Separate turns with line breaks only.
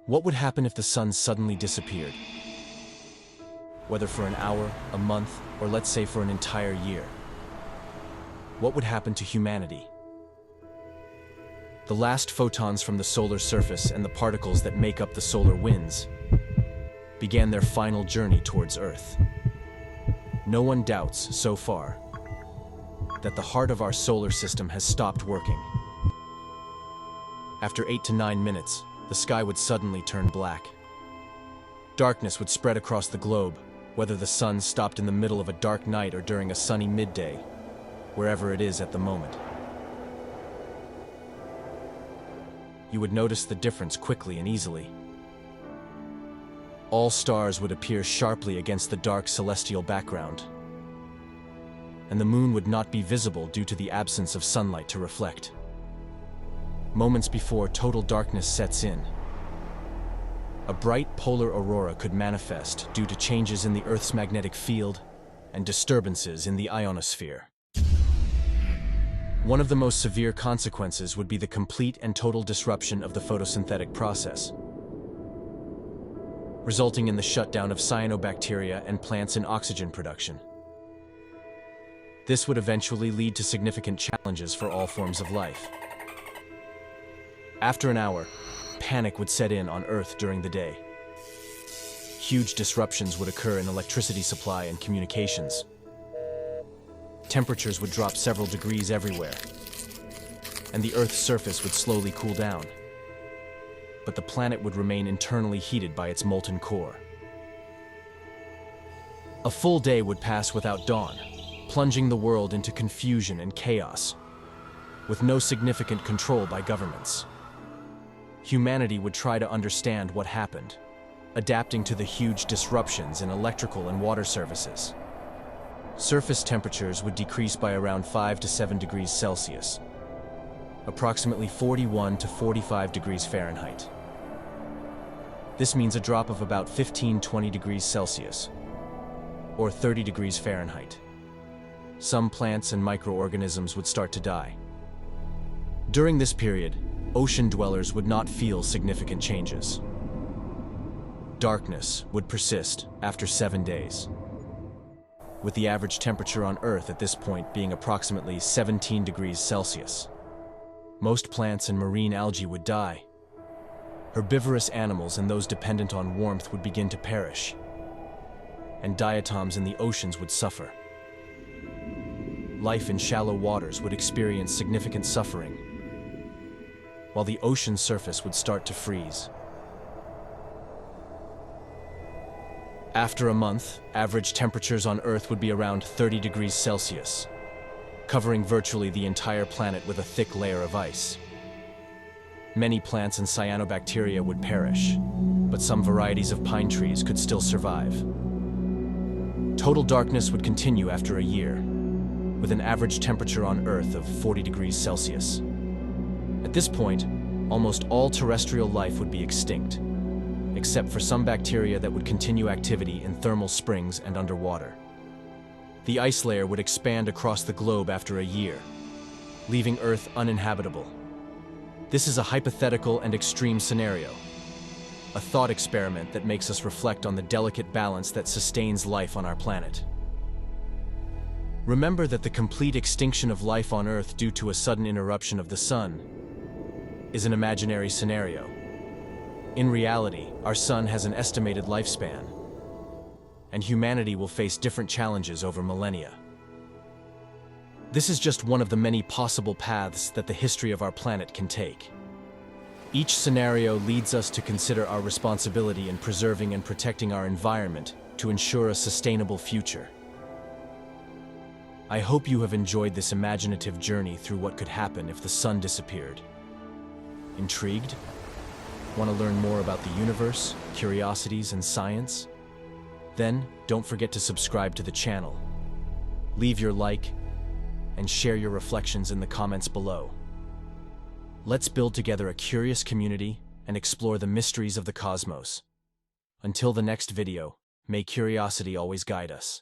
What would happen if the sun suddenly disappeared? Whether for an hour, a month, or let's say for an entire year. What would happen to humanity? The last photons from the solar surface and the particles that make up the solar winds began their final journey towards Earth. No one doubts, so far, that the heart of our solar system has stopped working. After 8 to 9 minutes, the sky would suddenly turn black. Darkness would spread across the globe, whether the sun stopped in the middle of a dark night or during a sunny midday, wherever it is at the moment. You would notice the difference quickly and easily. All stars would appear sharply against the dark celestial background, and the moon would not be visible due to the absence of sunlight to reflect. Moments before total darkness sets in, a bright polar aurora could manifest due to changes in the Earth's magnetic field and disturbances in the ionosphere. One of the most severe consequences would be the complete and total disruption of the photosynthetic process, resulting in the shutdown of cyanobacteria and plants in oxygen production. This would eventually lead to significant challenges for all forms of life. After an hour, panic would set in on Earth during the day. Huge disruptions would occur in electricity supply and communications. Temperatures would drop several degrees everywhere, and the Earth's surface would slowly cool down. But the planet would remain internally heated by its molten core. A full day would pass without dawn, plunging the world into confusion and chaos, with no significant control by governments. Humanity would try to understand what happened, adapting to the huge disruptions in electrical and water services. Surface temperatures would decrease by around 5 to 7 degrees Celsius, approximately 41 to 45 degrees Fahrenheit. This means a drop of about 15-20 degrees Celsius, or 30 degrees Fahrenheit. Some plants and microorganisms would start to die. During this period, ocean dwellers would not feel significant changes. Darkness would persist after 7 days, with the average temperature on Earth at this point being approximately 17 degrees Celsius. Most plants and marine algae would die. Herbivorous animals and those dependent on warmth would begin to perish, and diatoms in the oceans would suffer. Life in shallow waters would experience significant suffering, while the ocean surface would start to freeze. After a month, average temperatures on Earth would be around 30 degrees Celsius, covering virtually the entire planet with a thick layer of ice. Many plants and cyanobacteria would perish, but some varieties of pine trees could still survive. Total darkness would continue after a year, with an average temperature on Earth of 40 degrees Celsius. At this point, almost all terrestrial life would be extinct, except for some bacteria that would continue activity in thermal springs and underwater. The ice layer would expand across the globe after a year, leaving Earth uninhabitable. This is a hypothetical and extreme scenario, a thought experiment that makes us reflect on the delicate balance that sustains life on our planet. Remember that the complete extinction of life on Earth due to a sudden interruption of the sun is an imaginary scenario. In reality, our sun has an estimated lifespan, and humanity will face different challenges over millennia. This is just one of the many possible paths that the history of our planet can take. Each scenario leads us to consider our responsibility in preserving and protecting our environment to ensure a sustainable future. I hope you have enjoyed this imaginative journey through what could happen if the sun disappeared. Intrigued? Want to learn more about the universe, curiosities, and science? Then, don't forget to subscribe to the channel. Leave your like, and share your reflections in the comments below. Let's build together a curious community and explore the mysteries of the cosmos. Until the next video, may curiosity always guide us.